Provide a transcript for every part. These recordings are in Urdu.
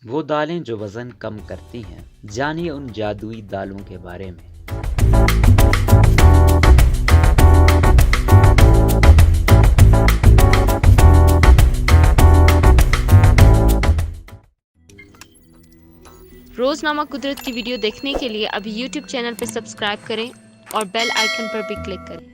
وہ دالیں جو وزن کم کرتی ہیں، جانیے ان جادوئی دالوں کے بارے میں۔ روزنامہ قدرت کی ویڈیو دیکھنے کے لیے ابھی یوٹیوب چینل پر سبسکرائب کریں اور بیل آئیکن پر بھی کلک کریں۔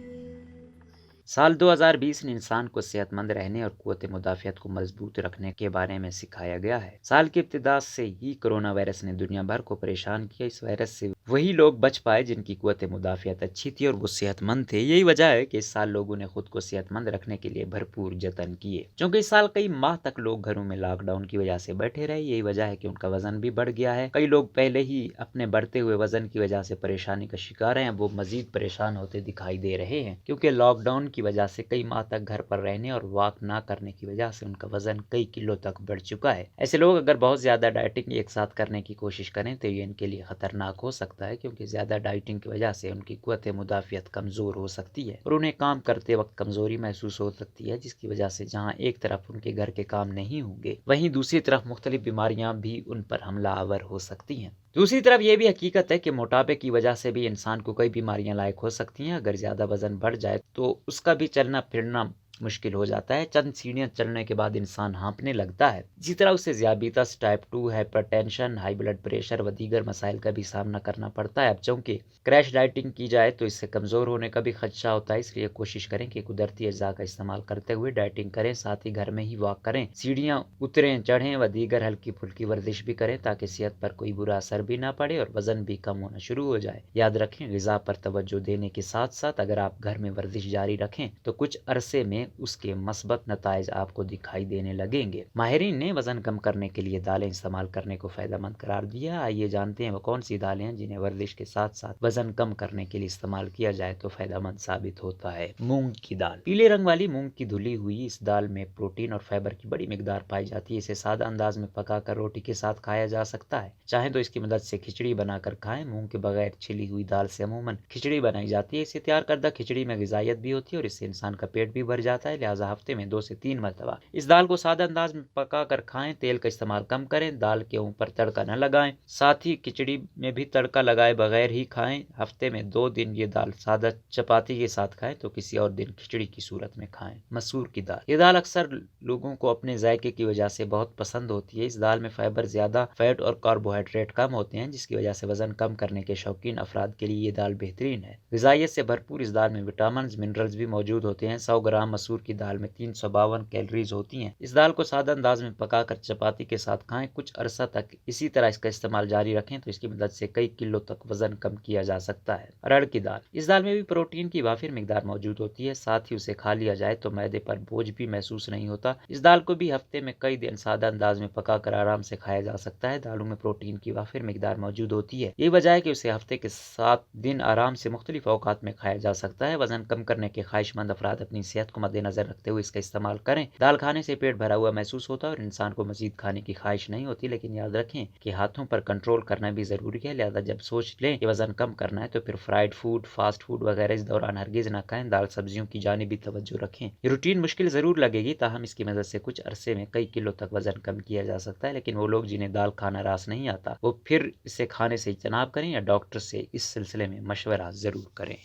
سال 2020 نے انسان کو صحت مند رہنے اور قوت مدافعت کو مضبوط رکھنے کے بارے میں سکھایا گیا ہے۔ سال کی ابتدا سے ہی کورونا وائرس نے دنیا بھر کو پریشان کیا۔ اس وائرس سے وہی لوگ بچ پائے جن کی قوت مدافعت اچھی تھی اور وہ صحت مند تھے۔ یہی وجہ ہے کہ اس سال لوگوں نے خود کو صحت مند رکھنے کے لیے بھرپور جتن کیے۔ چونکہ اس سال کئی ماہ تک لوگ گھروں میں لاک ڈاؤن کی وجہ سے بیٹھے رہے، یہی وجہ ہے کہ ان کا وزن بھی بڑھ گیا ہے۔ کئی لوگ پہلے ہی اپنے بڑھتے ہوئے وزن کی وجہ سے پریشانی کا شکار ہیں، وہ مزید پریشان ہوتے دکھائی دے رہے ہیں، کیونکہ لاک ڈاؤن کی وجہ سے کئی ماہ تک گھر پر رہنے اور واک نہ کرنے کی وجہ سے ان کا وزن کئی کلو تک بڑھ چکا ہے۔ ایسے لوگ اگر بہت زیادہ ڈائٹنگ ایک ساتھ کرنے کی کوشش کریں تو یہ ان کے لیے خطرناک ہو سکتا ہے، کیونکہ زیادہ ڈائٹنگ کی وجہ سے ان کی قوت مدافعت کمزور ہو سکتی ہے اور انہیں کام کرتے وقت کمزوری محسوس ہو سکتی ہے، جس کی وجہ سے جہاں ایک طرف ان کے گھر کے کام نہیں ہوں گے، وہیں دوسری طرف مختلف بیماریاں بھی ان پر حملہ آور ہو سکتی ہیں۔ دوسری طرف یہ بھی حقیقت ہے کہ موٹاپے کی وجہ سے بھی انسان کو کئی بیماریاں لاحق ہو سکتی ہیں۔ اگر زیادہ وزن بڑھ جائے تو اس کا بھی چلنا پھرنا مشکل ہو جاتا ہے۔ چند سیڑھیاں چڑھنے کے بعد انسان ہانپنے لگتا ہے۔ اسی طرح اسے ذیابیطس type 2، hypertension, high blood pressure و دیگر مسائل کا بھی سامنا کرنا پڑتا ہے۔ اب چونکہ کریش ڈائٹنگ کی جائے تو اس سے کمزور ہونے کا بھی خدشہ ہوتا ہے، اس لیے کوشش کریں کہ قدرتی اجزاء کا استعمال کرتے ہوئے ڈائٹنگ کریں، ساتھ ہی گھر میں ہی واک کریں، سیڑھیاں اتریں چڑھیں و دیگر ہلکی پھلکی ورزش بھی کریں تاکہ صحت پر کوئی برا اثر بھی نہ پڑے اور وزن بھی کم ہونا شروع ہو جائے۔ یاد رکھیں، غذا پر توجہ دینے کے ساتھ ساتھ اگر آپ گھر میں ورزش جاری رکھیں تو کچھ عرصے میں اس کے مثبت نتائج آپ کو دکھائی دینے لگیں گے۔ ماہرین نے وزن کم کرنے کے لیے دالیں استعمال کرنے کو فائدہ مند قرار دیا۔ آئیے جانتے ہیں وہ کون سی دالیں ہیں جنہیں ورزش کے ساتھ ساتھ وزن کم کرنے کے لیے استعمال کیا جائے تو فائدہ مند ثابت ہوتا ہے۔ مونگ کی دال۔ پیلے رنگ والی مونگ کی دھلی ہوئی اس دال میں پروٹین اور فائبر کی بڑی مقدار پائی جاتی ہے۔ اسے سادہ انداز میں پکا کر روٹی کے ساتھ کھایا جا سکتا ہے، چاہیں تو اس کی مدد سے کھچڑی بنا کر کھائیں۔ مونگ کے بغیر چھلی ہوئی دال سے عموماً کھچڑی بنائی جاتی ہے۔ اسے تیار کردہ کھچڑی میں غذائیت بھی ہوتی ہے اور اس سے انسان کا پیٹ بھی بھر جاتا ہے، لہٰذا ہفتے میں 2 سے 3 مرتبہ اس دال کو سادہ انداز میں پکا کر کھائیں۔ تیل کا استعمال کم کریں، دال کے اوپر تڑکا نہ لگائیں، ساتھ ہی کھچڑی میں بھی تڑکا لگائے بغیر ہی کھائیں۔ ہفتے میں 2 دن یہ دال سادہ چپاتی کے ساتھ کھائیں تو کسی اور دن کھچڑی کی صورت میں کھائیں۔ مسور کی دال۔ یہ دال اکثر لوگوں کو اپنے ذائقے کی وجہ سے بہت پسند ہوتی ہے۔ اس دال میں فائبر زیادہ، فیٹ اور کاربوہائیڈریٹ کم ہوتے ہیں، جس کی وجہ سے وزن کم کرنے کے شوقین افراد کے لیے یہ دال بہترین ہے۔ غذائیت سے بھرپور اس دال میں وٹامنز، منرلز بھی موجود ہوتے ہیں۔ 100 گرام مسور کی دال میں 352 کیلوریز ہوتی ہیں۔ اس دال کو سادہ انداز میں پکا کر چپاتی کے ساتھ کھائیں۔ کچھ عرصہ تک اسی طرح اس کا استعمال جاری رکھیں تو اس کی مدد سے کئی کلو تک وزن کم کیا جا سکتا ہے۔ ارہر کی دال۔ اس دال میں بھی پروٹین کی وافر مقدار موجود ہوتی ہے، ساتھ ہی اسے کھا لیا جائے تو معدے پر بوجھ بھی محسوس نہیں ہوتا۔ اس دال کو بھی ہفتے میں کئی دن سادہ انداز میں پکا کر آرام سے کھایا جا سکتا ہے۔ دالوں میں پروٹین کی وافر مقدار موجود ہوتی ہے، یہی وجہ ہے کہ اسے ہفتے کے 7 دن آرام سے مختلف اوقات میں کھایا جا سکتا ہے۔ وزن کم کرنے کے خواہش مند افراد اپنی صحت کو مد نظر رکھتے ہوئے اس کا استعمال کریں۔ دال کھانے سے پیٹ بھرا ہوا محسوس ہوتا ہے اور انسان کو مزید کھانے کی خواہش نہیں ہوتی، لیکن یاد رکھیں کہ ہاتھوں پر کنٹرول کرنا بھی ضروری ہے، لہذا جب سوچ لیں کہ وزن کم کرنا ہے تو پھر فرائیڈ فوڈ، فاسٹ فوڈ وغیرہ اس دوران ہرگز نہ کھائیں۔ دال سبزیوں کی جانب بھی توجہ رکھیں۔ یہ روٹین مشکل ضرور لگے گی، تاہم اس کی مدد سے کچھ عرصے میں کئی کلو تک وزن کم کیا جا سکتا ہے، لیکن وہ لوگ جنہیں دال کھانا راس نہیں آتا وہ پھر اسے کھانے سے اجتناب کریں یا ڈاکٹر سے اس سلسلے میں مشورہ ضرور کریں۔